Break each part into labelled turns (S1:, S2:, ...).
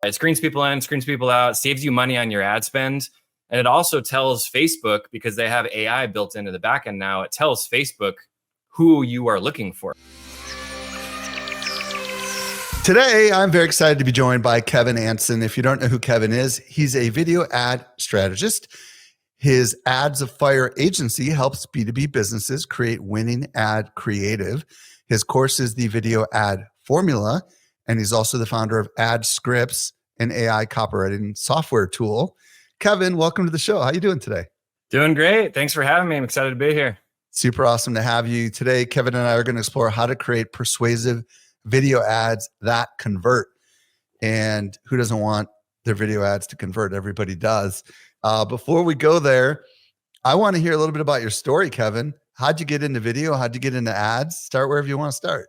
S1: It screens people in, screens people out, saves you money on your ad spend. And it also tells Facebook, because they have AI built into the backend now, it tells Facebook who you are looking for.
S2: Today, I'm very excited to be joined by Kevin Anson. If you don't know who Kevin is, he's a video ad strategist. His Ads of Fire agency helps B2B businesses create winning ad creative. His course is the Video Ad Formula, and he's also the founder of Ad Scripts, an AI copywriting software tool. Kevin, welcome to the show. How are you doing today?
S1: Doing great. Thanks for having me. I'm excited to be here.
S2: Super awesome to have you. Today, Kevin and I are going to explore how to create persuasive video ads that convert. And who doesn't want their video ads to convert? Everybody does. Before we go there, I want to hear a little bit about your story, Kevin. How'd you get into video? How'd you get into ads? Start wherever you want to start.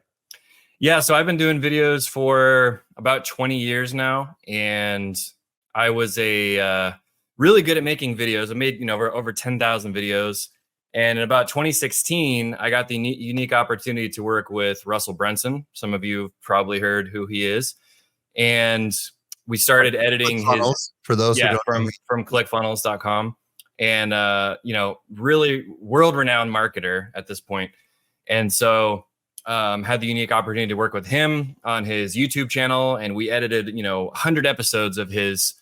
S1: Yeah, so I've been doing videos for about 20 years now, and I was really good at making videos. I made over 10,000 videos, and in about 2016, I got the unique opportunity to work with Russell Brunson. Some of you have probably heard who he is, and we started editing his
S2: for those who don't
S1: from clickfunnels.com, and really world-renowned marketer at this point, and so. Had the unique opportunity to work with him on his YouTube channel, and we edited 100 episodes of his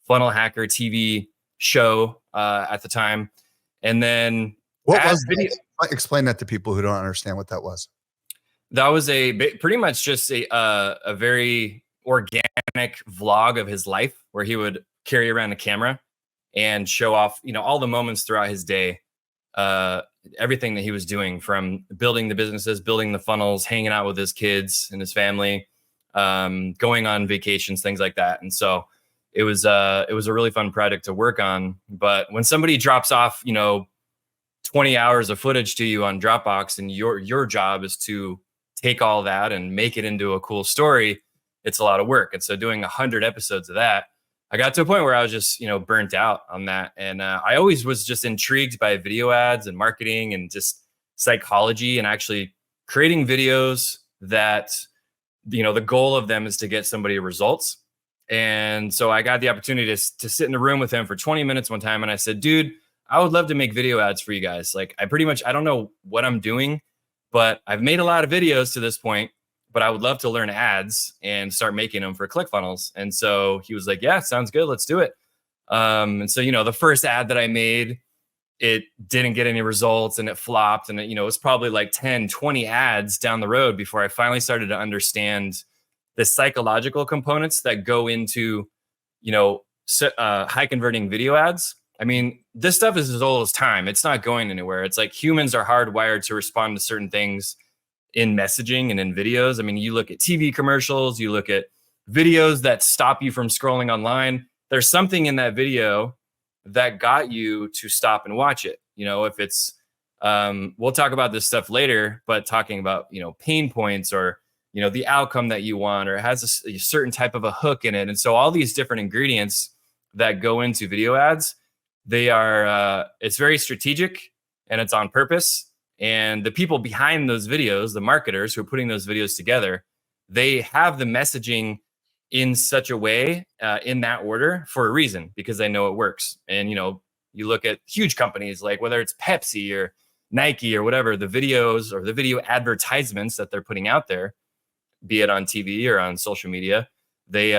S1: Funnel Hacker TV show at the time. And then
S2: what was video? Explain that to people who don't understand what that was.
S1: That was pretty much just a very organic vlog of his life, where he would carry around a camera and show off all the moments throughout his day. Everything that he was doing, from building the businesses, building the funnels, hanging out with his kids and his family, going on vacations, things like that. And so it was a really fun project to work on. But when somebody drops off, 20 hours of footage to you on Dropbox, and your job is to take all that and make it into a cool story, it's a lot of work. And so doing 100 episodes of that, I got to a point where I was just, burnt out on that. And I always was just intrigued by video ads and marketing and just psychology, and actually creating videos that, the goal of them is to get somebody results. And so I got the opportunity to sit in a room with him for 20 minutes one time. And I said, dude, I would love to make video ads for you guys. Like, I don't know what I'm doing, but I've made a lot of videos to this point, but I would love to learn ads and start making them for ClickFunnels. And so he was like, yeah, sounds good. Let's do it. And so, the first ad that I made, it didn't get any results, and it flopped. And it was probably like 10, 20 ads down the road before I finally started to understand the psychological components that go into, high converting video ads. I mean, this stuff is as old as time. It's not going anywhere. It's like humans are hardwired to respond to certain things in messaging and in videos. I mean, you look at TV commercials, you look at videos that stop you from scrolling online. There's something in that video that got you to stop and watch it. If it's, we'll talk about this stuff later, but talking about, pain points, or, the outcome that you want, or it has a certain type of a hook in it. And so all these different ingredients that go into video ads, they are, it's very strategic, and it's on purpose. And the people behind those videos, the marketers who are putting those videos together, they have the messaging in such a way, in that order, for a reason, because they know it works. And, you look at huge companies, like whether it's Pepsi or Nike or whatever, the videos or the video advertisements that they're putting out there, be it on TV or on social media, they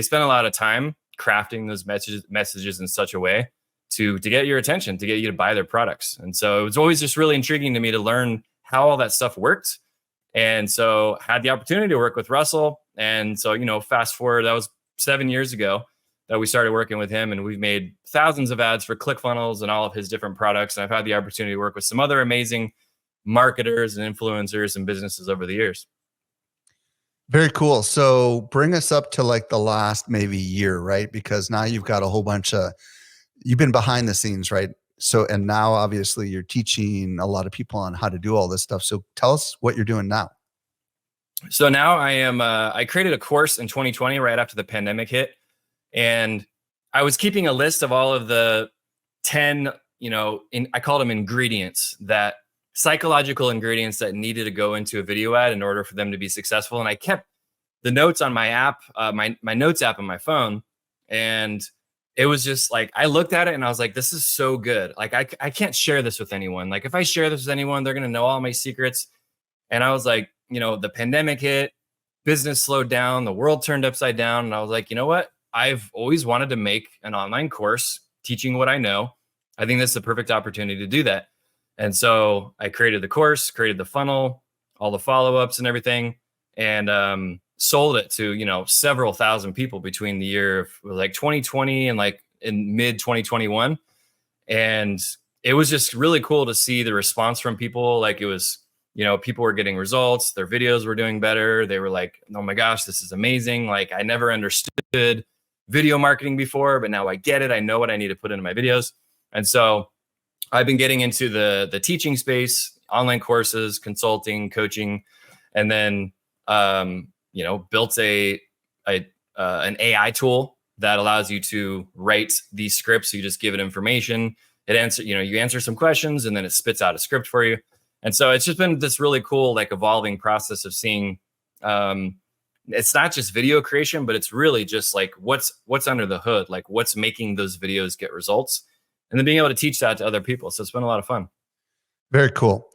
S1: spend a lot of time crafting those messages in such a way to get your attention, to get you to buy their products. And so it was always just really intriguing to me to learn how all that stuff worked. And so had the opportunity to work with Russell. And so, fast forward, that was 7 years ago that we started working with him, and we've made thousands of ads for ClickFunnels and all of his different products. And I've had the opportunity to work with some other amazing marketers and influencers and businesses over the years.
S2: Very cool. So bring us up to like the last maybe year, right? Because now you've got a whole bunch of, you've been behind the scenes, right? So, and now obviously you're teaching a lot of people on how to do all this stuff. So tell us what you're doing now.
S1: So now I created a course in 2020, right after the pandemic hit. And I was keeping a list of all of the 10, I called them ingredients, that psychological ingredients that needed to go into a video ad in order for them to be successful. And I kept the notes on my app, my notes app on my phone, and it was just like I looked at it and I was like, this is so good. Like I can't share this with anyone. Like if I share this with anyone, they're gonna know all my secrets. And I was like, the pandemic hit, business slowed down, the world turned upside down, and I was like, you know what? I've always wanted to make an online course teaching what I know. I think this is a perfect opportunity to do that. And so I created the course, created the funnel, all the follow-ups and everything, and sold it to, several thousand people between the year of like 2020 and like in mid 2021. And it was just really cool to see the response from people. Like it was, people were getting results, their videos were doing better. They were like, oh my gosh, this is amazing. Like I never understood video marketing before, but now I get it. I know what I need to put into my videos. And so I've been getting into the teaching space, online courses, consulting, coaching, and then built an AI tool that allows you to write these scripts. So you just give it information. You answer some questions, and then it spits out a script for you. And so it's just been this really cool, like evolving process of seeing. It's not just video creation, but it's really just like what's under the hood, like what's making those videos get results, and then being able to teach that to other people. So it's been a lot of fun.
S2: Very cool.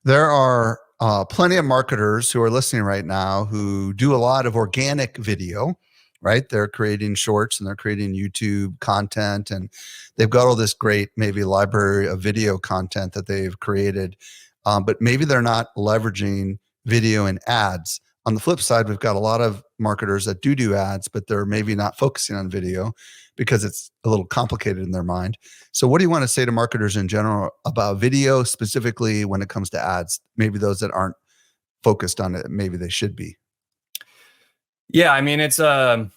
S2: There are plenty of marketers who are listening right now who do a lot of organic video, right? They're creating shorts and they're creating YouTube content, and they've got all this great maybe library of video content that they've created, but maybe they're not leveraging video and ads. On the flip side, we've got a lot of marketers that do ads, but they're maybe not focusing on video because it's a little complicated in their mind. So what do you want to say to marketers in general about video, specifically when it comes to ads? Maybe those that aren't focused on it, maybe they should be.
S1: Yeah, I mean, it's a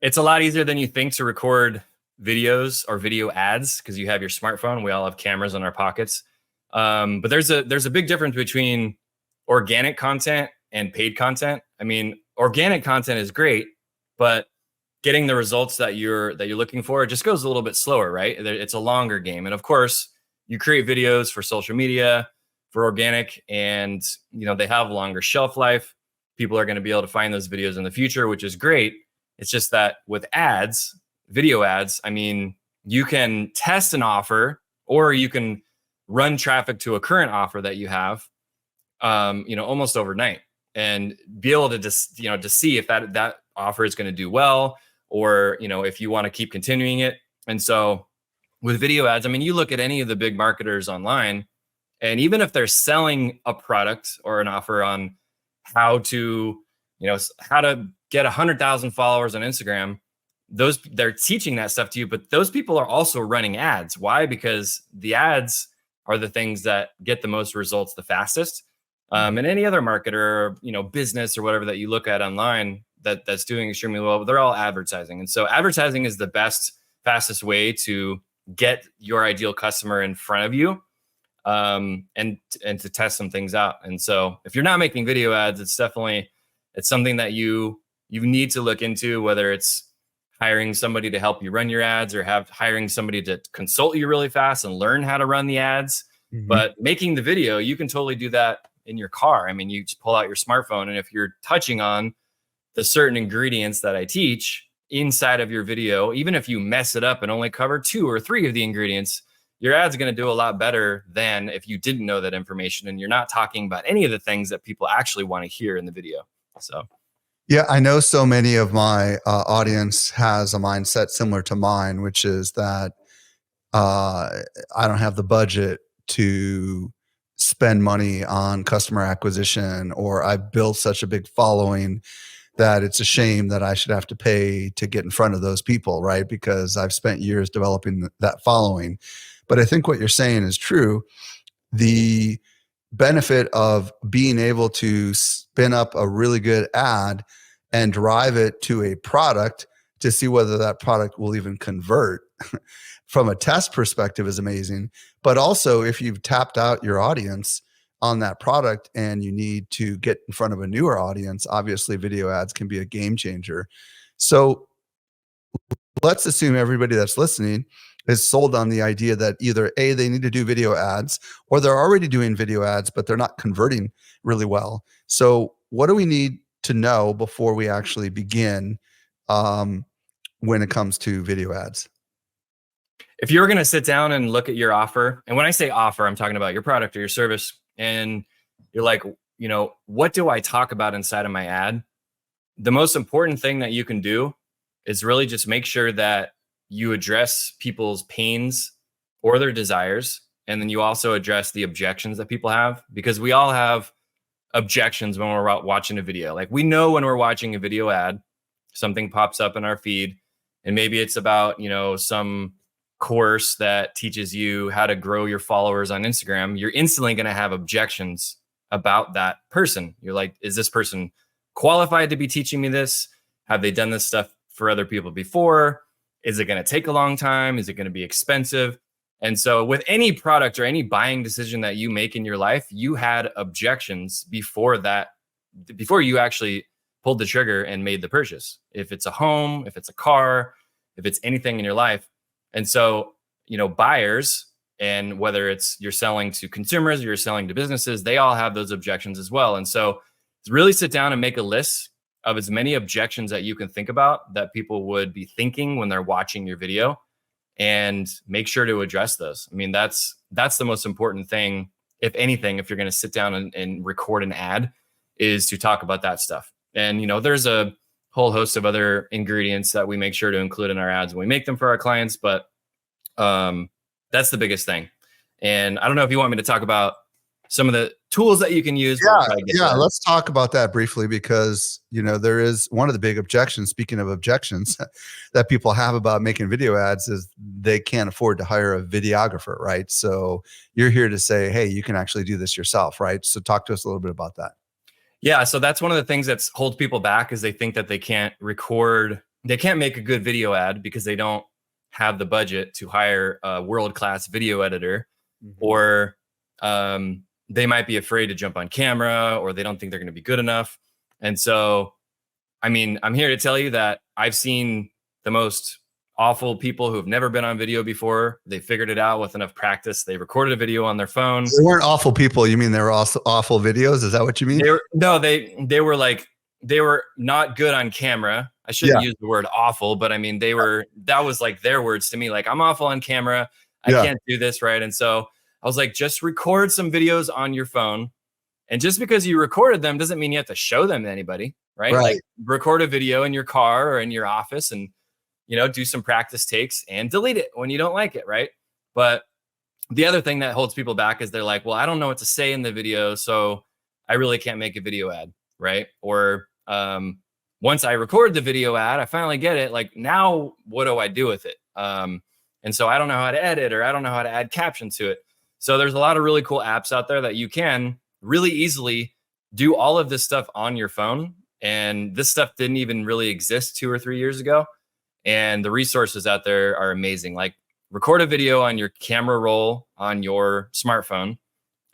S1: lot easier than you think to record videos or video ads because you have your smartphone. We all have cameras in our pockets. But there's a big difference between organic content and paid content. I mean, organic content is great, but getting the results that you're looking for, it just goes a little bit slower, right? It's a longer game. And of course, you create videos for social media, for organic, and they have longer shelf life. People are going to be able to find those videos in the future, which is great. It's just that with ads, video ads, I mean, you can test an offer, or you can run traffic to a current offer that you have, almost overnight, and be able to just, to see if that offer is going to do well, or, if you want to keep continuing it. And so with video ads, I mean, you look at any of the big marketers online, and even if they're selling a product or an offer on how to get 100,000 followers on Instagram, they're teaching that stuff to you, but those people are also running ads. Why? Because the ads are the things that get the most results the fastest. And any other marketer, business or whatever that you look at online that's doing extremely well, they're all advertising. And so advertising is the best, fastest way to get your ideal customer in front of you, and to test some things out. And so if you're not making video ads, it's something that you need to look into, whether it's hiring somebody to help you run your ads or hiring somebody to consult you really fast and learn how to run the ads. Mm-hmm. But making the video, you can totally do that in your car. I mean, you just pull out your smartphone, and if you're touching on the certain ingredients that I teach inside of your video, even if you mess it up and only cover 2 or 3 of the ingredients, your ad's going to do a lot better than if you didn't know that information and you're not talking about any of the things that people actually want to hear in the video. So,
S2: yeah, I know so many of my audience has a mindset similar to mine, which is that I don't have the budget to spend money on customer acquisition, or I've built such a big following that it's a shame that I should have to pay to get in front of those people, right? Because I've spent years developing that following. But I think what you're saying is true. The benefit of being able to spin up a really good ad and drive it to a product to see whether that product will even convert from a test perspective is amazing. But also, if you've tapped out your audience on that product and you need to get in front of a newer audience, obviously video ads can be a game changer. So let's assume everybody that's listening is sold on the idea that either A, they need to do video ads, or they're already doing video ads, but they're not converting really well. So what do we need to know before we actually begin when it comes to video ads?
S1: If you're going to sit down and look at your offer, and when I say offer, I'm talking about your product or your service, and you're like, what do I talk about inside of my ad? The most important thing that you can do is really just make sure that you address people's pains or their desires. And then you also address the objections that people have, because we all have objections when we're watching a video. Like, we know when we're watching a video ad, something pops up in our feed, and maybe it's about, some course that teaches you how to grow your followers on Instagram. You're instantly going to have objections about that person. You're like, is this person qualified to be teaching me this? Have they done this stuff for other people before? Is it going to take a long time? Is it going to be expensive? And so with any product or any buying decision that you make in your life, you had objections before you actually pulled the trigger and made the purchase. If it's a home, if it's a car, if it's anything in your life. And so, buyers, and whether it's you're selling to consumers or you're selling to businesses, they all have those objections as well. And so really sit down and make a list of as many objections that you can think about that people would be thinking when they're watching your video, and make sure to address those. I mean, that's the most important thing, if anything, if you're going to sit down and record an ad, is to talk about that stuff. And, there's a whole host of other ingredients that we make sure to include in our ads when we make them for our clients, but that's the biggest thing. And I don't know if you want me to talk about some of the tools that you can use.
S2: Yeah. Let's talk about that briefly, because, there is one of the big objections, speaking of objections, that people have about making video ads is they can't afford to hire a videographer, right? So you're here to say, hey, you can actually do this yourself, right? So talk to us a little bit about that.
S1: Yeah. So that's one of the things that holds people back, is they think that they can't make a good video ad because they don't have the budget to hire a world-class video editor, or they might be afraid to jump on camera, or they don't think they're going to be good enough. And so, I mean, I'm here to tell you that I've seen the most awful people who have never been on video before. They figured it out with enough practice. They recorded a video on their phone.
S2: They weren't awful people. You mean they were also awful videos? Is that what you mean?
S1: They were not good on camera. I shouldn't use the word awful, but I mean, that was like their words to me. Like, I'm awful on camera. I can't do this, right? And so I was like, just record some videos on your phone. And just because you recorded them doesn't mean you have to show them to anybody, right? Like, record a video in your car or in your office and, do some practice takes and delete it when you don't like it, right? But the other thing that holds people back is they're like, well, I don't know what to say in the video, so I really can't make a video ad, right? Or once I record the video ad, I finally get it. Like, now what do I do with it? And so I don't know how to edit, or I don't know how to add captions to it. So there's a lot of really cool apps out there that you can really easily do all of this stuff on your phone. And this stuff didn't even really exist 2 or 3 years ago. And the resources out there are amazing. Like, record a video on your camera roll on your smartphone,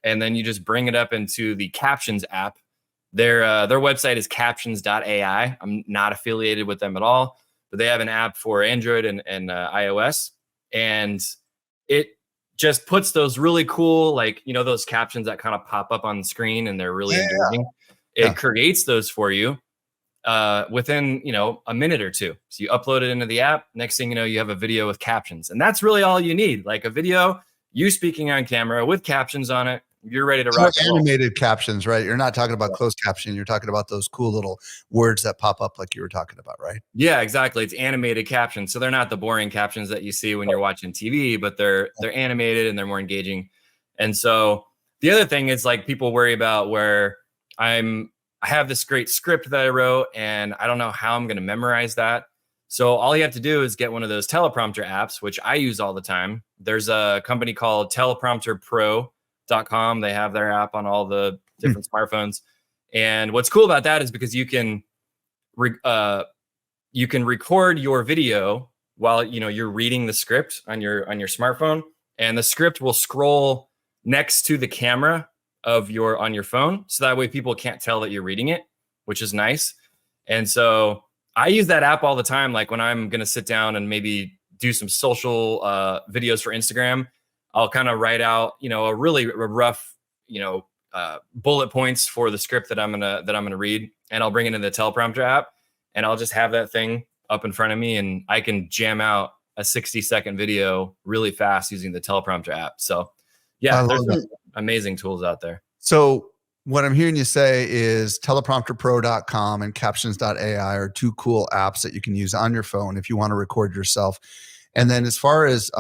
S1: and then you just bring it up into the Captions app. Their website is captions.ai. I'm not affiliated with them at all, but they have an app for Android and iOS. And it just puts those really cool, like, those captions that kind of pop up on the screen and they're really engaging. It creates those for you within, a minute or two. So you upload it into the app. Next thing you know, you have a video with captions. And that's really all you need. Like, a video, you speaking on camera with captions on it. You're ready to rock.
S2: Animated captions, right? You're not talking about closed caption. You're talking about those cool little words that pop up like you were talking about, right?
S1: Yeah, exactly. It's animated captions. So they're not the boring captions that you see when you're watching TV, but they're animated and they're more engaging. And so the other thing is, like, people worry about where I have this great script that I wrote and I don't know how I'm going to memorize that. So all you have to do is get one of those teleprompter apps, which I use all the time. There's a company called teleprompterpro.com. They have their app on all the different smartphones. And what's cool about that is because you can record your video while you're reading the script on your smartphone, and the script will scroll next to the camera on your phone, so that way people can't tell that you're reading it, which is nice. And so I use that app all the time. Like, when I'm going to sit down and maybe do some social videos for Instagram, I'll kind of write out, a really rough, bullet points for the script that I'm gonna read. and I'll bring it into the teleprompter app, and I'll just have that thing up in front of me, and I can jam out a 60-second video really fast using the teleprompter app. So yeah, there's some amazing tools out there.
S2: So what I'm hearing you say is teleprompterpro.com and captions.ai are two cool apps that you can use on your phone if you want to record yourself. And then as far as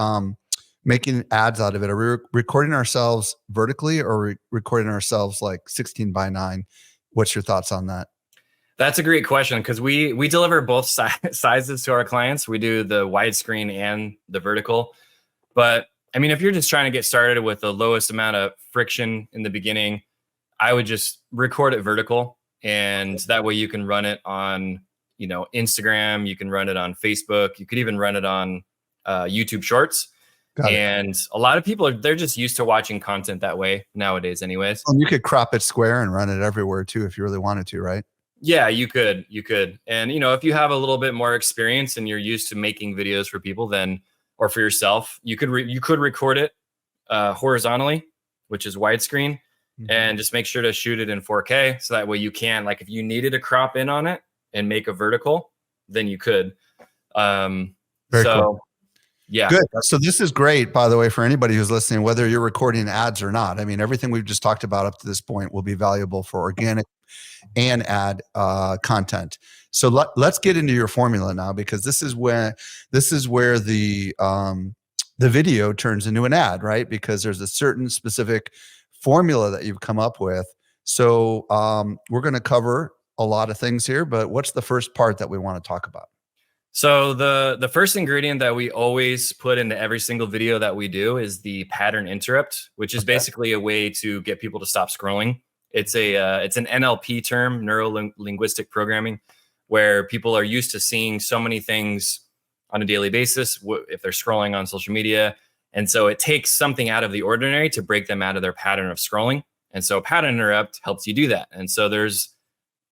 S2: making ads out of it, are we recording ourselves vertically or recording ourselves like 16:9? What's your thoughts on that?
S1: That's a great question, because we deliver both sizes to our clients. We do the widescreen and the vertical. But I mean, if you're just trying to get started with the lowest amount of friction in the beginning, I would just record it vertical, and that way you can run it on, Instagram. You can run it on Facebook. You could even run it on YouTube Shorts. And a lot of people they're just used to watching content that way nowadays, anyways.
S2: And you could crop it square and run it everywhere too if you really wanted to, right?
S1: Yeah, you could. And, if you have a little bit more experience and you're used to making videos for people, then, or for yourself, you could record it horizontally, which is widescreen, and just make sure to shoot it in 4K. So that way you can, like, if you needed to crop in on it and make a vertical, then you could.
S2: Very cool.
S1: Yeah.
S2: Good. So this is great, by the way, for anybody who's listening, whether you're recording ads or not. I mean, everything we've just talked about up to this point will be valuable for organic and ad content. So let's get into your formula now, because this is where the video turns into an ad, right? Because there's a certain specific formula that you've come up with. So we're going to cover a lot of things here, but what's the first part that we want to talk about?
S1: So the first ingredient that we always put into every single video that we do is the pattern interrupt, which is basically a way to get people to stop scrolling. It's an NLP term, neuro linguistic programming, where people are used to seeing so many things on a daily basis if they're scrolling on social media. And so it takes something out of the ordinary to break them out of their pattern of scrolling. And so pattern interrupt helps you do that. And so there's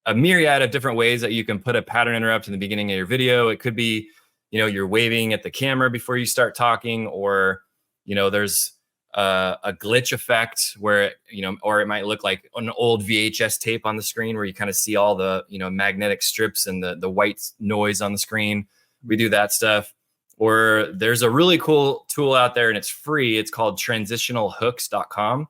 S1: a myriad of different ways that you can put a pattern interrupt in the beginning of your video. It could be, you're waving at the camera before you start talking, or, there's a glitch effect where, or it might look like an old VHS tape on the screen where you kind of see all the, magnetic strips and the white noise on the screen. We do that stuff. Or there's a really cool tool out there, and it's free. It's called transitionalhooks.com.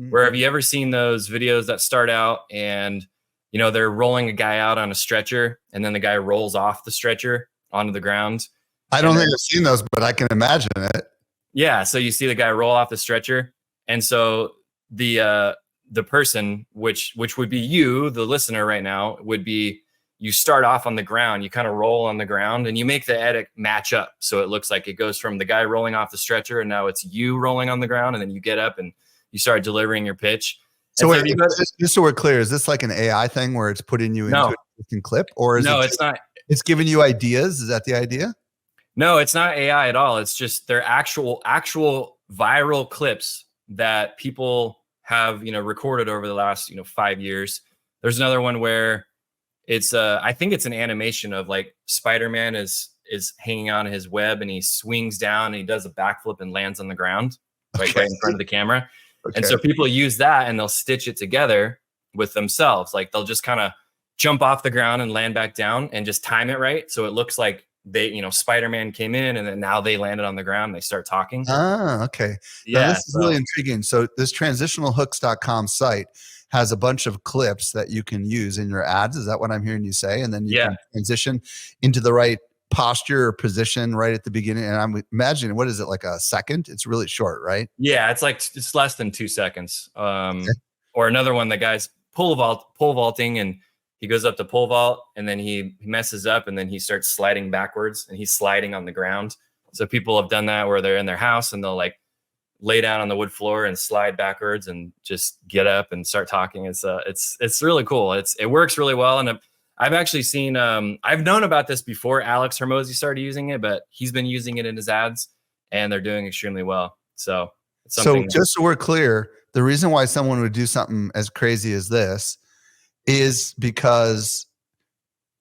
S1: Where have you ever seen those videos that start out and they're rolling a guy out on a stretcher, and then the guy rolls off the stretcher onto the ground?
S2: I don't think I've seen those, but I can imagine it.
S1: Yeah. So you see the guy roll off the stretcher. And so the person, which would be you, the listener right now, would be, you start off on the ground, you kind of roll on the ground, and you make the edit match up. So it looks like it goes from the guy rolling off the stretcher, and now it's you rolling on the ground, and then you get up and you start delivering your pitch.
S2: So wait, just so we're clear, is this like an AI thing where it's putting you into a different clip, or is
S1: it's not.
S2: It's giving you ideas? Is that the idea?
S1: No, it's not AI at all. It's just they're actual viral clips that people have, recorded over the last, 5 years. There's another one where it's I think it's an animation of like Spider-Man is hanging on his web, and he swings down and he does a backflip and lands on the ground, right in front of the camera. Okay. And so people use that and they'll stitch it together with themselves. Like they'll just kind of jump off the ground and land back down and just time it right. So it looks like they, Spider-Man came in and then now they landed on the ground and they start talking.
S2: Ah, okay. Yeah. Now, this is really intriguing. So this transitionalhooks.com site has a bunch of clips that you can use in your ads. Is that what I'm hearing you say? And then you can transition into the right posture or position right at the beginning. And I'm imagining, what is it, like a second? It's really short, right?
S1: Yeah, it's less than 2 seconds. Or another one, the guy's pole vaulting, and he goes up to pole vault, and then he messes up, and then he starts sliding backwards, and he's sliding on the ground. So people have done that where they're in their house and they'll like lay down on the wood floor and slide backwards and just get up and start talking. It's really cool. It works really well. And I've actually seen, I've known about this before Alex Hormozy started using it, but he's been using it in his ads and they're doing extremely well. So it's something.
S2: So just so we're clear, the reason why someone would do something as crazy as this is because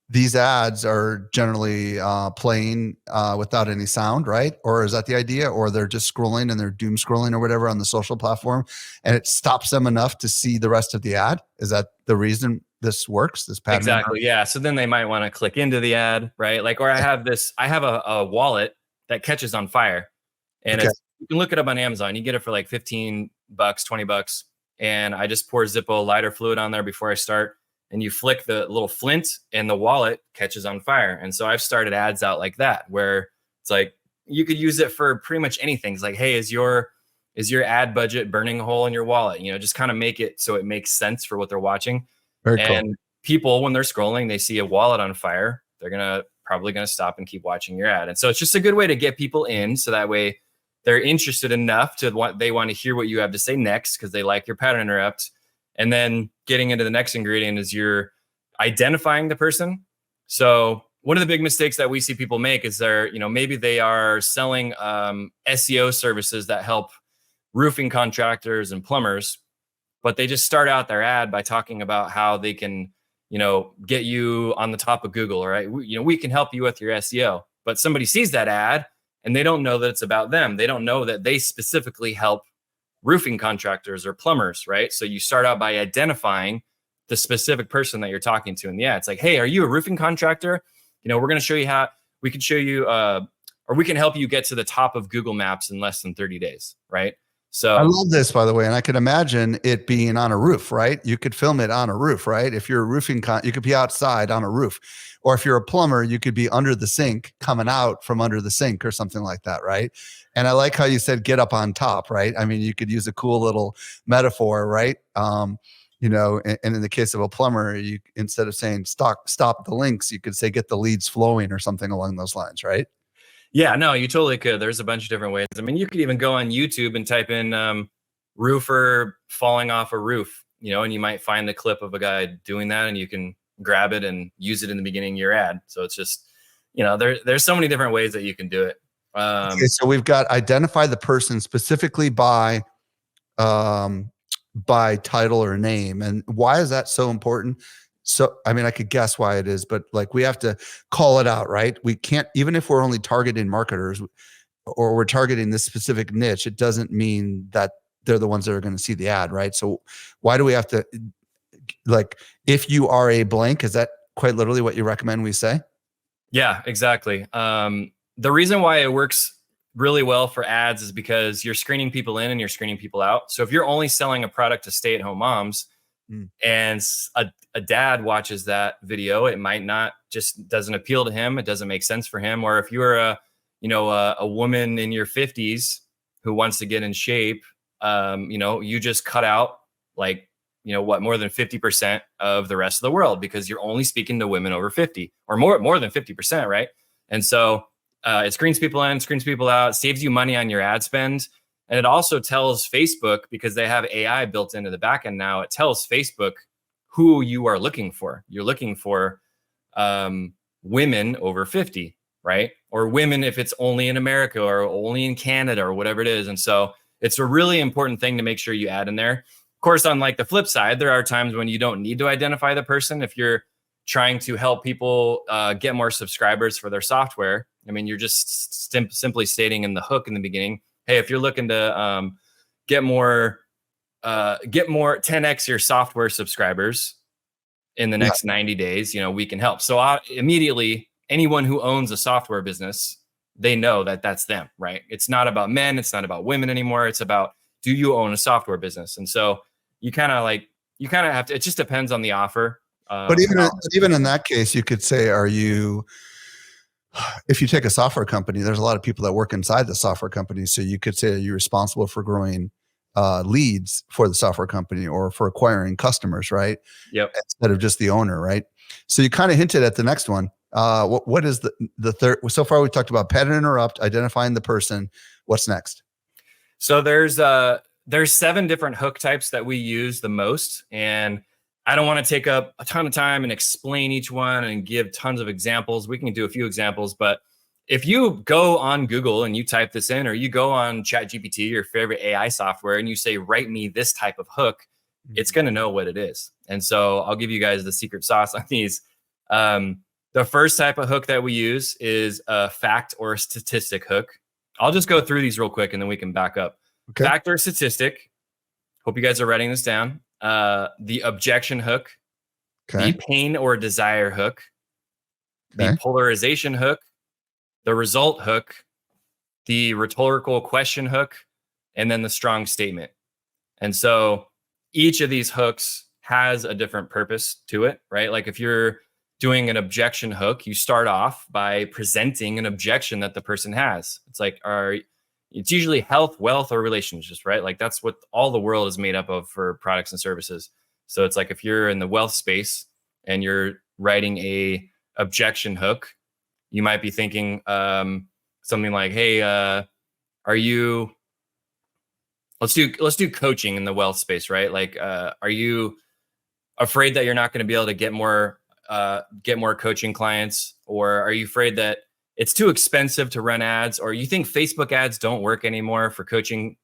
S2: these ads are generally playing without any sound, right? Or is that the idea? Or they're just scrolling and they're doom scrolling or whatever on the social platform, and it stops them enough to see the rest of the ad? Is that the reason this works, this pattern.
S1: Exactly. Yeah. So then they might want to click into the ad, right? Like, or I have a wallet that catches on fire, and
S2: Okay.
S1: you can look it up on Amazon. You get it for like $15, $20. And I just pour Zippo lighter fluid on there before I start. And you flick the little flint and the wallet catches on fire. And so I've started ads out like that, where it's like, you could use it for pretty much anything. It's like, hey, is your ad budget burning a hole in your wallet? Just kind of make it so it makes sense for what they're watching.
S2: Very cool.
S1: And people, when they're scrolling, they see a wallet on fire, they're probably gonna stop and keep watching your ad. And so it's just a good way to get people in, so that way they're interested enough to want to hear what you have to say next, because they like your pattern interrupt. And then getting into the next ingredient is you're identifying the person. So one of the big mistakes that we see people make is maybe they are selling SEO services that help roofing contractors and plumbers, but they just start out their ad by talking about how they can, get you on the top of Google, right? We can help you with your SEO. But somebody sees that ad and they don't know that it's about them. They don't know that they specifically help roofing contractors or plumbers, right? So you start out by identifying the specific person that you're talking to. And yeah, it's like, hey, are you a roofing contractor? We're going to show you how we can show you, or we can help you get to the top of Google Maps in less than 30 days, right? So
S2: I love this, by the way, and I can imagine it being on a roof, right? You could film it on a roof, right? If you're a roofing you could be outside on a roof, or if you're a plumber, you could be under the sink, coming out from under the sink or something like that, right? And I like how you said get up on top, right? I mean, you could use a cool little metaphor, right? And in the case of a plumber, you, instead of saying stop the links, you could say get the leads flowing or something along those lines, right?
S1: Yeah, no, you totally could. There's a bunch of different ways. I mean, you could even go on YouTube and type in roofer falling off a roof, and you might find a clip of a guy doing that, and you can grab it and use it in the beginning of your ad. So it's just, there's so many different ways that you can do it.
S2: Okay, so we've got identify the person specifically by title or name. And why is that so important? So, I mean, I could guess why it is, but like we have to call it out, right? We can't, even if we're only targeting marketers or we're targeting this specific niche, it doesn't mean that they're the ones that are going to see the ad, right? So why do we have to, like, if you are a blank, is that quite literally what you recommend we say?
S1: Yeah, exactly. The reason why it works really well for ads is because you're screening people in and you're screening people out. So if you're only selling a product to stay-at-home moms, and a dad watches that video, it might not, just doesn't appeal to him. It doesn't make sense for him. Or if you're a woman in your 50s who wants to get in shape, you just cut out more than 50% of the rest of the world, because you're only speaking to women over 50 or more than 50%, right? And so it screens people in, screens people out, saves you money on your ad spend. And it also tells Facebook, because they have AI built into the backend now, it tells Facebook who you are looking for. You're looking for women over 50, right? Or women if it's only in America or only in Canada or whatever it is. And so it's a really important thing to make sure you add in there. Of course, on like the flip side, there are times when you don't need to identify the person. If you're trying to help people get more subscribers for their software, I mean, you're just simply stating in the hook in the beginning, hey, if you're looking to get more 10x your software subscribers in the next 90 days, we can help. So immediately, anyone who owns a software business, they know that that's them, right? It's not about men. It's not about women anymore. It's about, do you own a software business? And so you kind of have to, it just depends on the offer.
S2: But even in that case, you could say, if you take a software company, there's a lot of people that work inside the software company. So you could say, are you responsible for growing leads for the software company or for acquiring customers, right?
S1: Yep.
S2: Instead of just the owner, right? So you kind of hinted at the next one. What is the third? So far, we talked about pattern interrupt, identifying the person. What's next?
S1: So there's 7 different hook types that we use the most, and I don't want to take up a ton of time and explain each one and give tons of examples. We can do a few examples, but if you go on Google and you type this in, or you go on ChatGPT, your favorite AI software, and you say, write me this type of hook, it's going to know what it is. And so I'll give you guys the secret sauce on these. The first type of hook that we use is a fact or statistic hook. I'll just go through these real quick and then we can back up. Okay. Fact or statistic. Hope you guys are writing this down. The objection hook, the
S2: Okay.
S1: pain or desire hook, the
S2: Okay.
S1: polarization hook, the result hook, the rhetorical question hook, and then the strong statement. And so each of these hooks has a different purpose to it, right? Like if you're doing an objection hook, you start off by presenting an objection that the person has. It's like, it's usually health, wealth, or relationships, right? Like that's what all the world is made up of for products and services. So it's like if you're in the wealth space and you're writing a objection hook, you might be thinking something like, "Hey, are you?" Let's do coaching in the wealth space, right? Like, are you afraid that you're not going to be able to get more coaching clients, or are you afraid that it's too expensive to run ads, or you think Facebook ads don't work anymore for coaching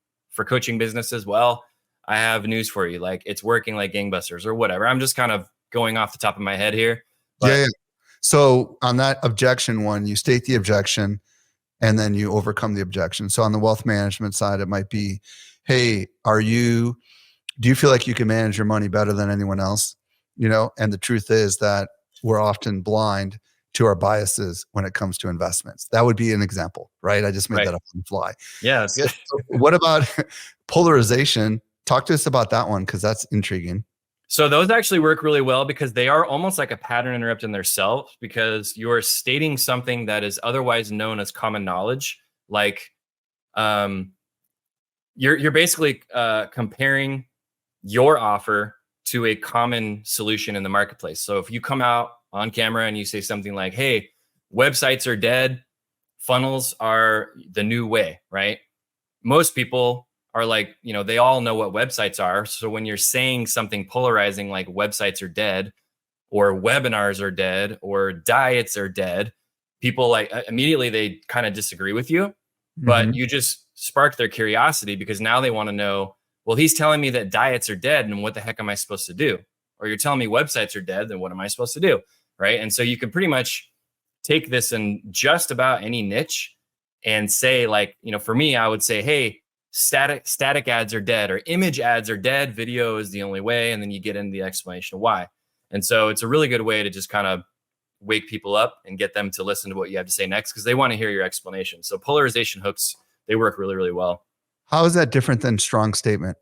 S1: businesses? Well, I have news for you. Like it's working like gangbusters or whatever. I'm just kind of going off the top of my head here. But
S2: Yeah. So on that objection one, you state the objection and then you overcome the objection. So on the wealth management side, it might be, hey, do you feel like you can manage your money better than anyone else? And the truth is that we're often blind to our biases when it comes to investments. That would be an example, right? I just made
S1: right.
S2: that up on the fly.
S1: Yeah, that's good.
S2: So what about polarization? Talk to us about that one, because that's intriguing.
S1: So those actually work really well because they are almost like a pattern interrupt in themselves, because you're stating something that is otherwise known as common knowledge. Like you're basically comparing your offer to a common solution in the marketplace. So if you come out on camera and you say something like, "Hey, websites are dead, funnels are the new way," right? Most people are like, they all know what websites are. So when you're saying something polarizing like websites are dead or webinars are dead or diets are dead, people like immediately they kind of disagree with you, but you just spark their curiosity because now they want to know, well, he's telling me that diets are dead and what the heck am I supposed to do? Or you're telling me websites are dead, then what am I supposed to do? Right. And so you can pretty much take this in just about any niche and say, like, for me, I would say, hey, static ads are dead or image ads are dead. Video is the only way. And then you get into the explanation of why. And so it's a really good way to just kind of wake people up and get them to listen to what you have to say next, because they want to hear your explanation. So polarization hooks, they work really, really well.
S2: How is that different than strong statement?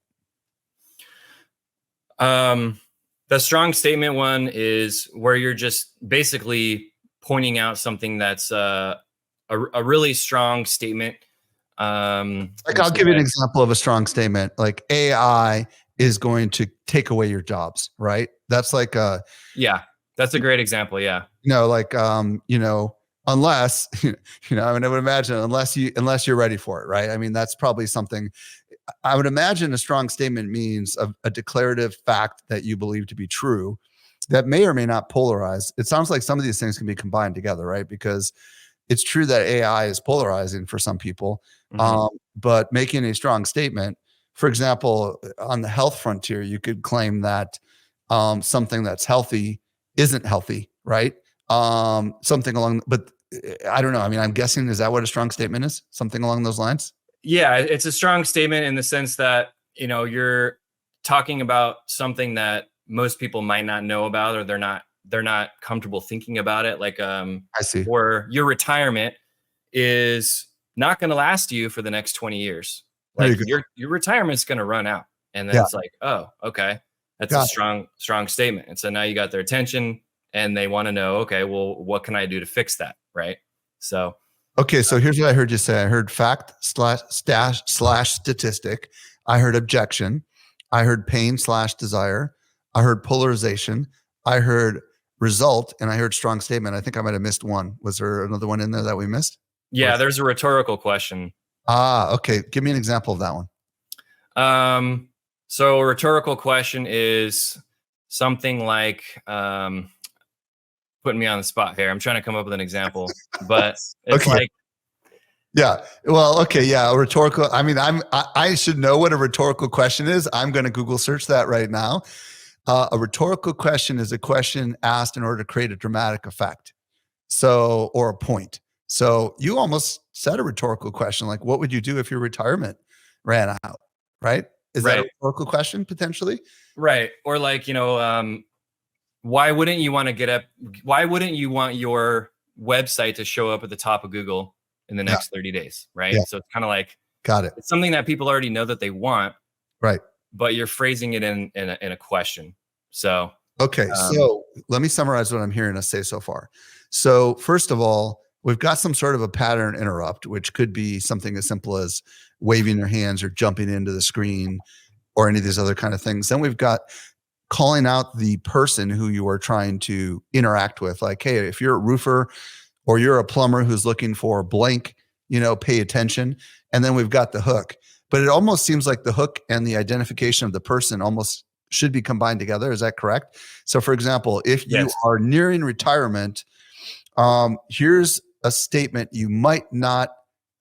S1: The strong statement one is where you're just basically pointing out something that's a really strong statement.
S2: Like I'll give you an example of a strong statement. Like AI is going to take away your jobs, right? That's like
S1: yeah, that's a great example. Yeah.
S2: Unless, I would imagine unless you're ready for it, right? I mean, that's probably something I would imagine a strong statement means a declarative fact that you believe to be true that may or may not polarize. It sounds like some of these things can be combined together, right? Because it's true that AI is polarizing for some people, but making a strong statement, for example, on the health frontier, you could claim that something that's healthy isn't healthy, right? Something along, but I don't know. I mean, I'm guessing, is that what a strong statement is? Something along those lines?
S1: Yeah, it's a strong statement in the sense that, you're talking about something that most people might not know about, or they're not comfortable thinking about it. Like,
S2: I see.
S1: or your retirement is not going to last you for the next 20 years. Like your retirement's going to run out. And then it's like, oh, okay. That's a strong statement. And so now you got their attention and they want to know, okay, well, what can I do to fix that? Right. So,
S2: okay. So here's what I heard you say. I heard fact / statistic. I heard objection. I heard pain / desire. I heard polarization. I heard result, and I heard strong statement. I think I might have missed one. Was there another one in there that we missed?
S1: Yeah, there's a rhetorical question.
S2: Okay. Give me an example of that one.
S1: So a rhetorical question is something like, putting me on the spot here. I'm trying to come up with an example, but it's
S2: Okay.
S1: like,
S2: yeah. Well, okay. Yeah. A rhetorical. I mean, I should know what a rhetorical question is. I'm going to Google search that right now. A rhetorical question is a question asked in order to create a dramatic effect. So, or a point. So you almost said a rhetorical question, like, what would you do if your retirement ran out? Right? Is that a rhetorical question potentially?
S1: Right. Or like, why wouldn't you want to get up? Why wouldn't you want your website to show up at the top of Google in the next 30 days? Right.
S2: Yeah.
S1: So it's kind of like,
S2: Got it.
S1: it's something that people already know that they want,
S2: Right.
S1: but you're phrasing it in a question. So,
S2: okay. So let me summarize what I'm hearing us say so far. So first of all, we've got some sort of a pattern interrupt, which could be something as simple as waving your hands or jumping into the screen or any of these other kind of things. Then we've got calling out the person who you are trying to interact with. Like, hey, if you're a roofer or you're a plumber who's looking for blank, pay attention. And then we've got the hook. But it almost seems like the hook and the identification of the person almost should be combined together. Is that correct? So for example, if you are nearing retirement, here's a statement you might not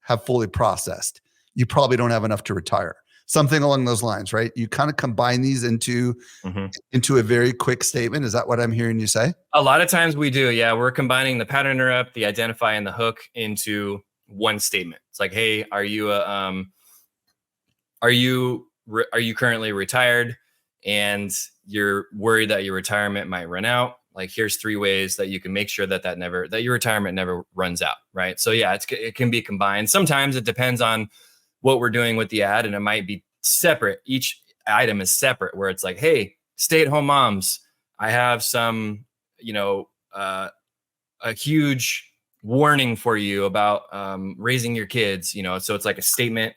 S2: have fully processed. You probably don't have enough to retire. Something along those lines, right? You kind of combine these into a very quick statement. Is that what I'm hearing you say?
S1: A lot of times we do. Yeah. We're combining the pattern interrupt, the identify, and the hook into one statement. It's like, hey, are you currently retired and you're worried that your retirement might run out? Like, here's 3 ways that you can make sure that your retirement never runs out. Right. So yeah, it can be combined. Sometimes it depends on what we're doing with the ad, and it might be separate. Each item is separate, where it's like, hey, stay-at-home moms, I have some, a huge warning for you about raising your kids, so it's like a statement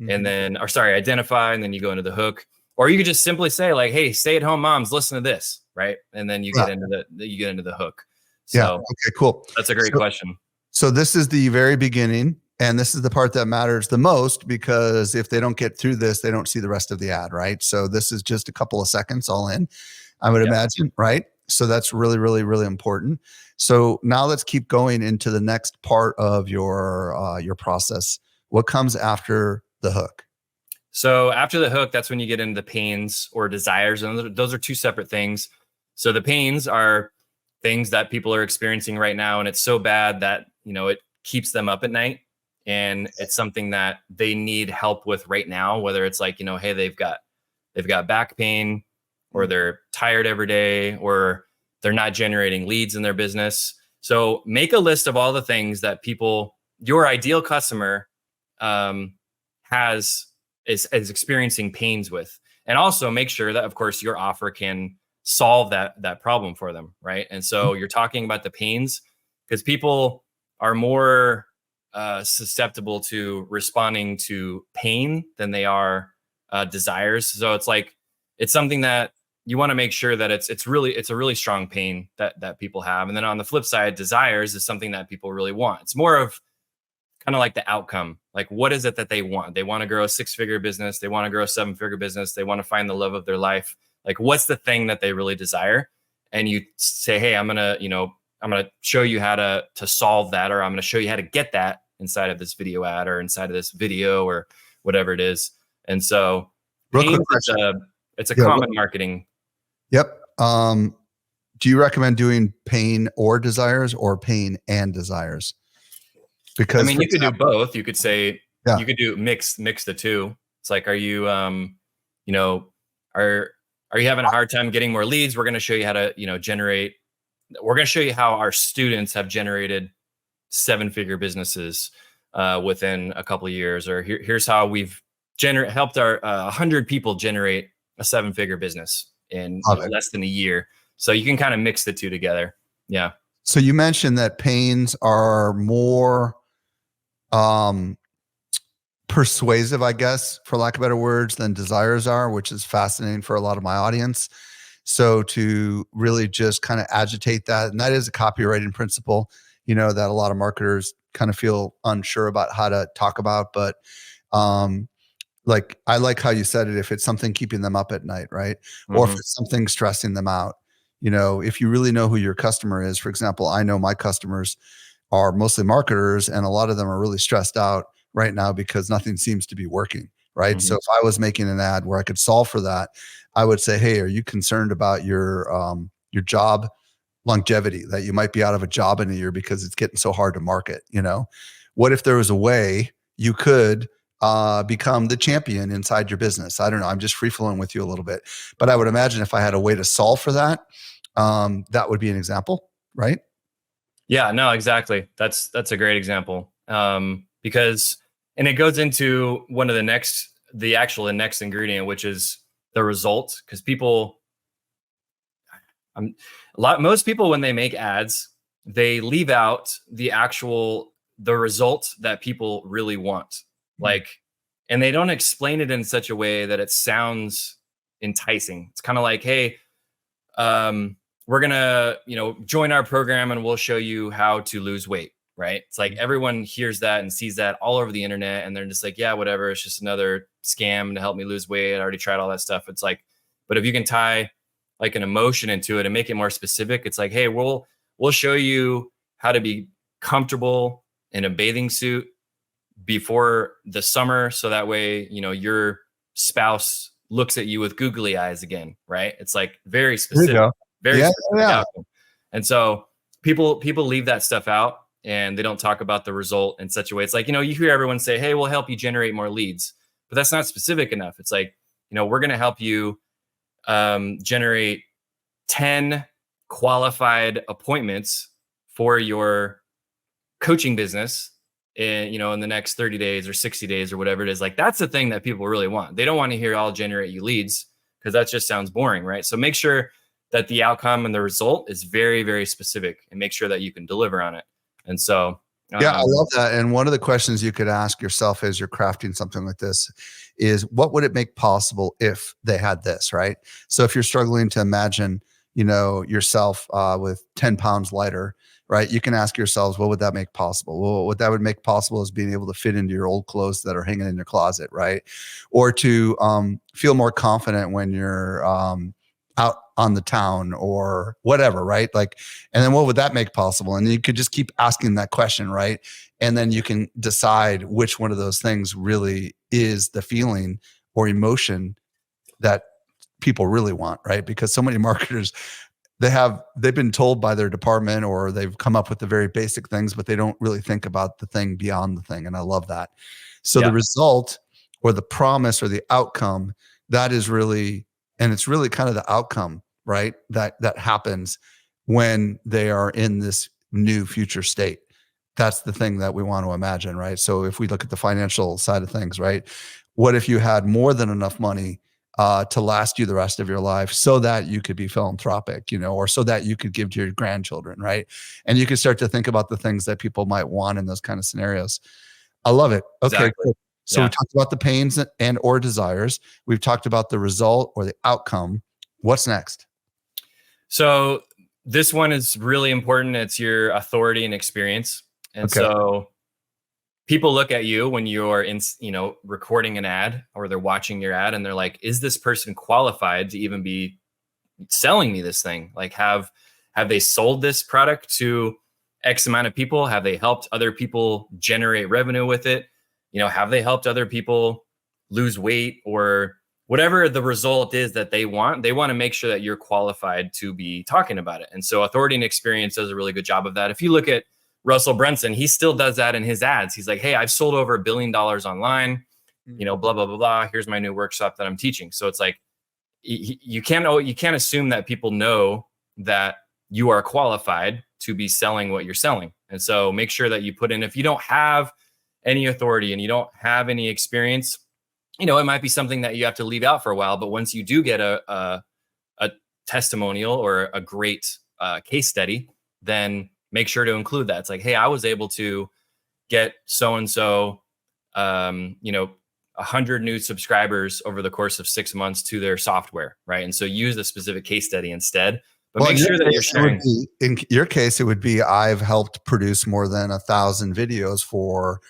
S1: and then, identify, and then you go into the hook. Or you could just simply say like, hey, stay-at-home moms, listen to this, right? And then you get into the hook. So
S2: okay, cool.
S1: That's a great question.
S2: So this is the very beginning. And this is the part that matters the most, because if they don't get through this, they don't see the rest of the ad, right? So this is just a couple of seconds all in, I would imagine, right? So that's really, really, really important. So now let's keep going into the next part of your process. What comes after the hook?
S1: So after the hook, that's when you get into the pains or desires. And those are 2 separate things. So the pains are things that people are experiencing right now, and it's so bad that, it keeps them up at night. And it's something that they need help with right now, whether it's like, hey, they've got back pain, or they're tired every day, or they're not generating leads in their business. So make a list of all the things that your ideal customer is experiencing pains with. And also make sure that, of course, your offer can solve that problem for them, right? And so you're talking about the pains, because people are more susceptible to responding to pain than they are desires. So it's something that you want to make sure that it's a really strong pain that people have. And then on the flip side, desires is something that people really want. It's more of kind of like the outcome. Like, what is it that they want? They want to grow a 6-figure business. They want to grow a 7-figure business. They want to find the love of their life. Like, what's the thing that they really desire? And you say, hey, I'm going to show you how to solve that, or I'm going to show you how to get that inside of this video ad, or inside of this video, or whatever it is. And so it's a common marketing.
S2: Yep. Do you recommend doing pain or desires, or pain and desires? Because
S1: you could do both. You could say, you could do mix the 2. It's like, are you, are you having a hard time getting more leads? We're going to show you how to, generate. We're going to show you how our students have generated 7-figure businesses within a couple of years. Or here's how we've helped our 100 people generate a 7-figure business in less than a year. So you can kind of mix the 2 together. Yeah.
S2: So you mentioned that pains are more persuasive, I guess, for lack of better words, than desires are, which is fascinating for a lot of my audience. So to really just kind of agitate that, and that is a copywriting principle, that a lot of marketers kind of feel unsure about how to talk about. But like, I like how you said it, if it's something keeping them up at night, right? Or if it's something stressing them out, if you really know who your customer is. For example, I know my customers are mostly marketers, and a lot of them are really stressed out right now because nothing seems to be working, right? So if I was making an ad where I could solve for that, I would say, hey, are you concerned about your job longevity, that you might be out of a job in a year because it's getting so hard to market? What if there was a way you could become the champion inside your business? I don't know. I'm just free flowing with you a little bit, but I would imagine if I had a way to solve for that, That would be an example, right?
S1: Yeah, no, exactly. That's a great example. Because, and it goes into one of the next ingredient, which is the result. Because most people, when they make ads, they leave out the result that people really want. Like, and they don't explain it in such a way that it sounds enticing. It's kind of like, hey, we're gonna, join our program and we'll show you how to lose weight, right? It's like everyone hears that and sees that all over the internet, and they're just like, yeah, whatever. It's just another scam to help me lose weight. I already tried all that stuff. It's like, but if you can tie like an emotion into it and make it more specific, it's like, hey, we'll show you how to be comfortable in a bathing suit before the summer, so that way, your spouse looks at you with googly eyes again, right? It's like very specific, specific outcome. And so people leave that stuff out, and they don't talk about the result in such a way. It's like, you hear everyone say, hey, we'll help you generate more leads, but that's not specific enough. It's like, we're going to help you generate 10 qualified appointments for your coaching business in the next 30 days or 60 days or whatever it is. Like, that's the thing that people really want. They don't want to hear I'll generate you leads, because that just sounds boring, right? So make sure that the outcome and the result is very, very specific, and make sure that you can deliver on it. And so,
S2: yeah, I love that. And one of the questions you could ask yourself as you're crafting something like this is, what would it make possible if they had this, right? So if you're struggling to imagine, yourself with 10 pounds lighter, right? You can ask yourselves, what would that make possible? Well, what that would make possible is being able to fit into your old clothes that are hanging in your closet, right? Or to feel more confident when you're out on the town or whatever, right? Like, and then what would that make possible? And you could just keep asking that question, right? And then you can decide which one of those things really is the feeling or emotion that people really want, right? Because so many marketers, they've been told by their department, or they've come up with the very basic things, but they don't really think about the thing beyond the thing. And I love that. So the result or the promise or the outcome, that is really, and it's really kind of the outcome, right? That happens when they are in this new future state. That's the thing that we want to imagine, right? So if we look at the financial side of things, right? What if you had more than enough money to last you the rest of your life, so that you could be philanthropic, or so that you could give to your grandchildren, right? And you could start to think about the things that people might want in those kind of scenarios. I love it. Okay,
S1: exactly.
S2: cool. So we talked about the pains and or desires. We've talked about the result or the outcome. What's next?
S1: So this one is really important. It's your authority and experience. And so people look at you when you're recording an ad, or they're watching your ad, and they're like, is this person qualified to even be selling me this thing? Like, have they sold this product to X amount of people? Have they helped other people generate revenue with it? Have they helped other people lose weight, or whatever the result is that they want? They want to make sure that you're qualified to be talking about it. And so authority and experience does a really good job of that. If you look at Russell Brunson, he still does that in his ads. He's like, hey, I've sold over $1 billion online, blah, blah, blah, blah. Here's my new workshop that I'm teaching. So it's like, you can't assume that people know that you are qualified to be selling what you're selling. And so make sure that you put in, if you don't have any authority and you don't have any experience, it might be something that you have to leave out for a while. But once you do get a testimonial or a great case study, then make sure to include that. It's like, hey, I was able to get so-and-so, 100 new subscribers over the course of 6 months to their software, right? And so use a specific case study instead. But make sure that you're sharing.
S2: In your case, it would be, I've helped produce more than 1,000 videos for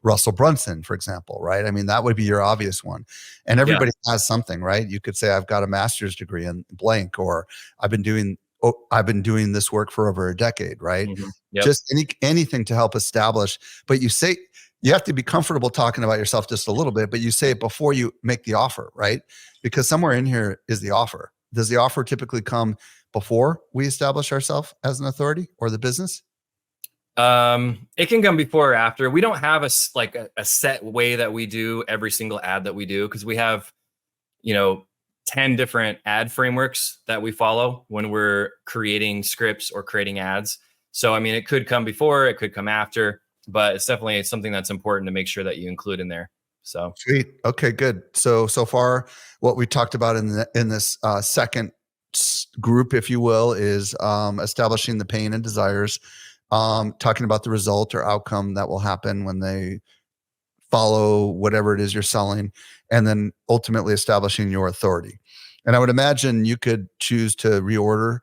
S2: Russell Brunson, for example, right? I mean, that would be your obvious one. And everybody has something, right? You could say, I've got a master's degree in blank, or I've been doing this work for over a decade, right?
S1: Mm-hmm. Yep.
S2: Just anything to help establish. But you have to be comfortable talking about yourself just a little bit, but you say it before you make the offer, right? Because somewhere in here is the offer. Does the offer typically come before we establish ourselves as an authority or the business?
S1: It can come before or after. We don't have a set way that we do every single ad that we do, because we have, 10 different ad frameworks that we follow when we're creating scripts or creating ads. So, I mean, it could come before, it could come after, but it's definitely something that's important to make sure that you include in there. So
S2: sweet. Okay, good. So far, what we talked about in this second group, if you will, is establishing the pain and desires, talking about the result or outcome that will happen when they follow whatever it is you're selling, and then ultimately establishing your authority. And I would imagine you could choose to reorder,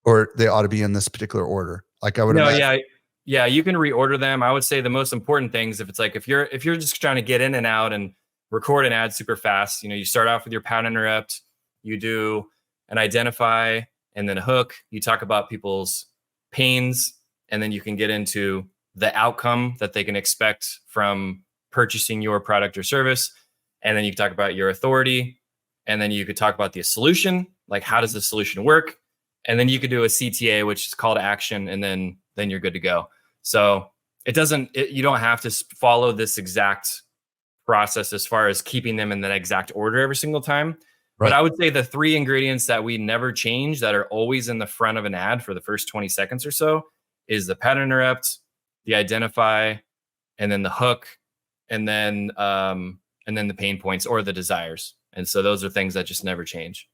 S2: or they ought to be in this particular order. Like I would imagine.
S1: Yeah, you can reorder them. I would say the most important things, if it's like, if you're just trying to get in and out and record an ad super fast, you start off with your pattern interrupt, you do an identify and then a hook, you talk about people's pains, and then you can get into the outcome that they can expect from purchasing your product or service. And then you can talk about your authority, and then you could talk about the solution, like how does the solution work? And then you could do a CTA, which is call to action, and then you're good to go. So you don't have to follow this exact process as far as keeping them in that exact order every single time. Right. But I would say the 3 ingredients that we never change, that are always in the front of an ad for the first 20 seconds or so, is the pattern interrupt, the identify, and then the hook, and then the pain points or the desires. And so those are things that just never change.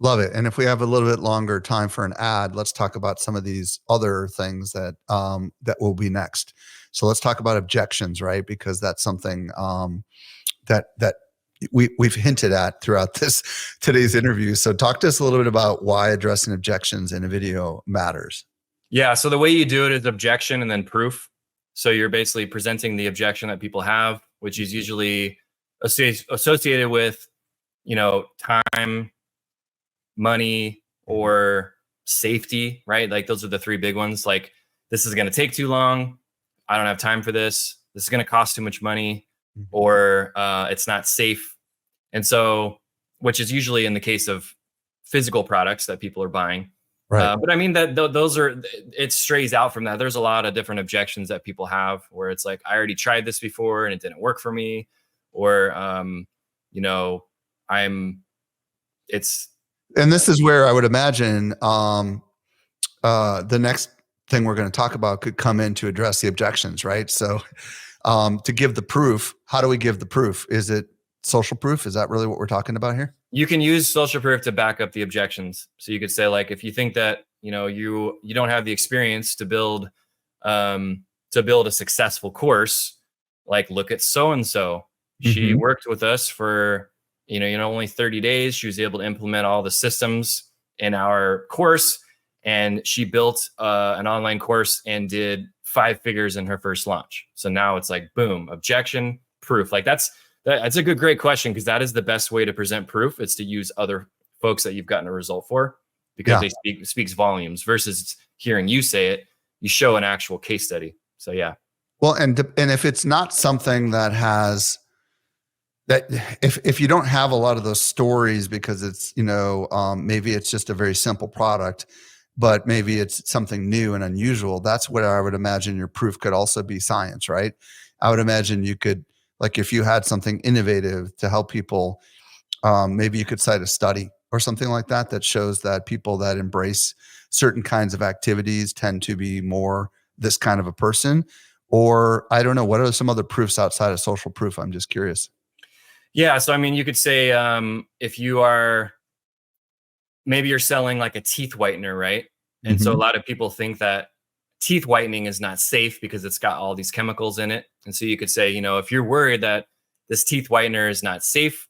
S2: Love it. And if we have a little bit longer time for an ad, let's talk about some of these other things that that will be next. So let's talk about objections, right? Because that's something that we've hinted at throughout today's interview. So talk to us a little bit about why addressing objections in a video matters.
S1: Yeah. So the way you do it is objection and then proof. So you're basically presenting the objection that people have, which is usually associated with, time, money, or safety, right? Like those are the 3 big ones. Like, this is going to take too long. I don't have time for this. This is going to cost too much money, or it's not safe. And so, which is usually in the case of physical products that people are buying. Right. But I mean that it strays out from that. There's a lot of different objections that people have where it's like, I already tried this before and it didn't work for me, or
S2: and this is where I would imagine the next thing we're going to talk about could come in to address the objections, right? So to give the proof, how do we give the proof? Is it social proof? Is that really what we're talking about here?
S1: You can use social proof to back up the objections. So you could say, like, if you think that, you don't have the experience to build a successful course, like, look at so-and-so. She worked with us for, only 30 days. She was able to implement all the systems in our course, and she built an online course and did 5 figures in her first launch. So now it's like, boom, objection, proof. Like that's a great question, because that is the best way to present proof. It's to use other folks that you've gotten a result for, because they speaks volumes, versus hearing you say it. You show an actual case study. So yeah.
S2: Well, and if it's not something that has that, if you don't have a lot of those stories, because it's, maybe it's just a very simple product, but maybe it's something new and unusual. That's what I would imagine your proof could also be science, right? I would imagine you could, like, if you had something innovative to help people, maybe you could cite a study or something like that that shows that people that embrace certain kinds of activities tend to be more this kind of a person. Or I don't know, what are some other proofs outside of social proof? I'm just curious.
S1: Yeah. So, I mean, you could say, if maybe you're selling like a teeth whitener, right? And so a lot of people think that teeth whitening is not safe because it's got all these chemicals in it. And so you could say, if you're worried that this teeth whitener is not safe,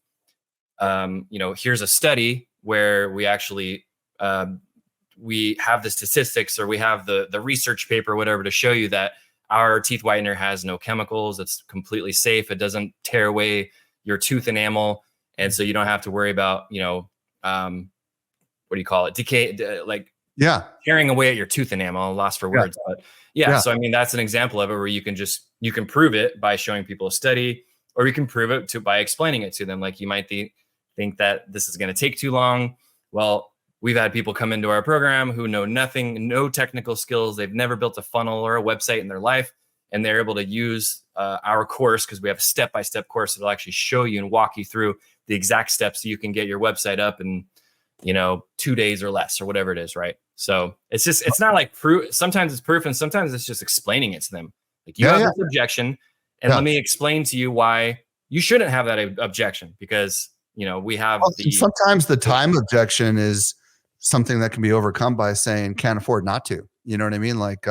S1: here's a study where we actually, we have the statistics, or we have the research paper, whatever, to show you that our teeth whitener has no chemicals. It's completely safe. It doesn't tear away your tooth enamel. And so you don't have to worry about, what do you call it? Decay, tearing away at your tooth enamel. Lost for words, but So, I mean, that's an example of it where you can prove it by showing people a study, or you can prove it by explaining it to them. Like, you might think that this is going to take too long. Well, we've had people come into our program who know nothing, no technical skills. They've never built a funnel or a website in their life, and they're able to use our course, because we have a step-by-step course that'll actually show you and walk you through the exact steps so you can get your website up in 2 days or less or whatever it is, right? So it's not like proof. Sometimes it's proof and sometimes it's just explaining it to them. Like, you have this objection, and let me explain to you why you shouldn't have that objection, because we have
S2: sometimes the time objection is something that can be overcome by saying can't afford not to. You know what I mean? Like,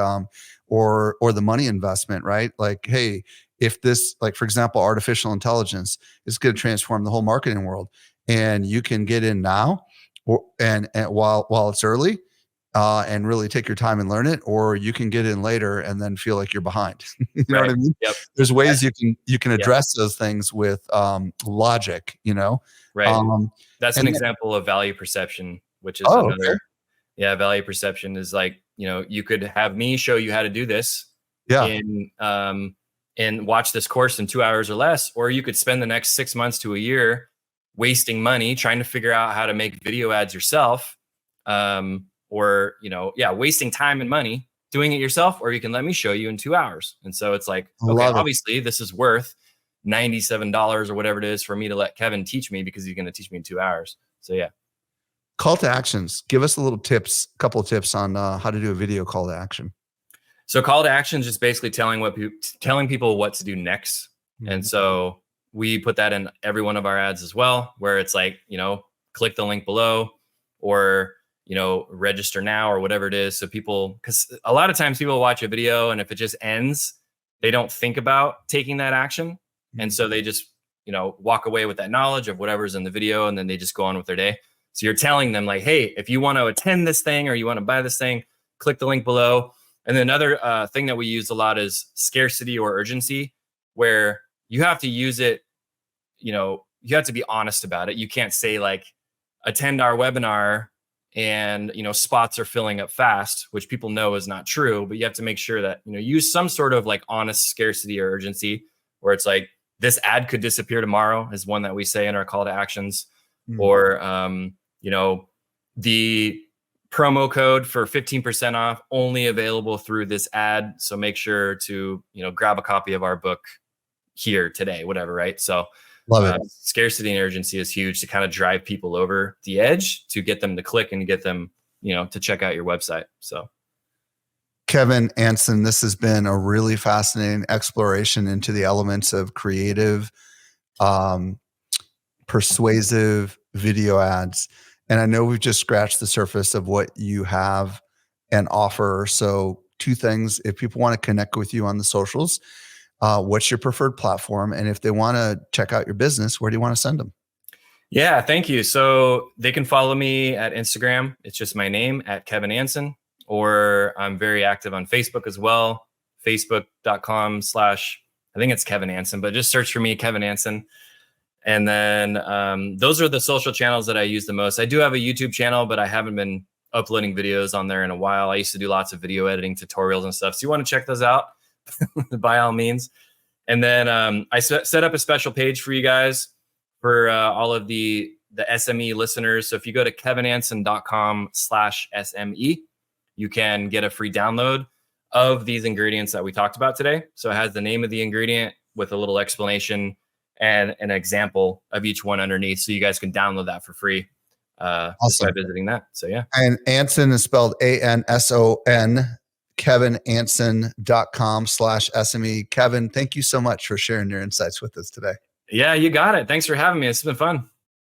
S2: or the money investment, right? Like, hey, if this, like, for example, artificial intelligence is going to transform the whole marketing world, and you can get in now, and while it's early, and really take your time and learn it, or you can get in later and then feel like you're behind. You know what I mean?
S1: Yep.
S2: There's ways you can address those things with logic.
S1: Right. That's an example of value perception, which is another.
S2: Okay.
S1: Yeah, value perception is like, you could have me show you how to do this and watch this course in 2 hours or less, or you could spend the next 6 months to a year wasting money trying to figure out how to make video ads yourself, or wasting time and money doing it yourself, or you can let me show you in 2 hours. And so it's like, okay, obviously this is worth $97 or whatever it is for me to let Kevin teach me, because he's going to teach me in 2 hours. So yeah.
S2: Call to actions. Give us a couple of tips on how to do a video call to action.
S1: So call to action is just basically telling people what to do next. Mm-hmm. And so we put that in every one of our ads as well, where it's like, click the link below, or, register now, or whatever it is. So because a lot of times people watch a video, and if it just ends, they don't think about taking that action. Mm-hmm. And so they just, walk away with that knowledge of whatever's in the video, and then they just go on with their day. So you're telling them, like, hey, if you want to attend this thing or you want to buy this thing, click the link below. And then another thing that we use a lot is scarcity or urgency, where you have to use it, you have to be honest about it. You can't say, like, attend our webinar and, spots are filling up fast, which people know is not true. But you have to make sure that, use some sort of like honest scarcity or urgency, where it's like, this ad could disappear tomorrow is one that we say in our call to actions. Mm-hmm. Or, the promo code for 15% off only available through this ad. So make sure to, grab a copy of our book here today, whatever. Right. So love it. Scarcity and urgency is huge to kind of drive people over the edge, to get them to click and get them, to check out your website. So
S2: Kevin Anson, this has been a really fascinating exploration into the elements of creative, persuasive video ads. And I know we've just scratched the surface of what you have and offer. So 2 things: if people want to connect with you on the socials, what's your preferred platform? And if they want to check out your business, where do you want to send them?
S1: Yeah, thank you. So they can follow me at Instagram. It's just my name, at Kevin Anson, or I'm very active on Facebook as well. Facebook.com/ I think it's Kevin Anson, but just search for me, Kevin Anson. And then those are the social channels that I use the most. I do have a YouTube channel, but I haven't been uploading videos on there in a while. I used to do lots of video editing tutorials and stuff. So you want to check those out by all means. And then I set up a special page for you guys for all of the SME listeners. So if you go to kevinanson.com/SME, you can get a free download of these ingredients that we talked about today. So it has the name of the ingredient with a little explanation and an example of each one underneath. So you guys can download that for free just by visiting that. So yeah.
S2: And Anson is spelled ANSON, kevinanson.com/SME. Kevin, thank you so much for sharing your insights with us today.
S1: Yeah, you got it. Thanks for having me. It's been fun.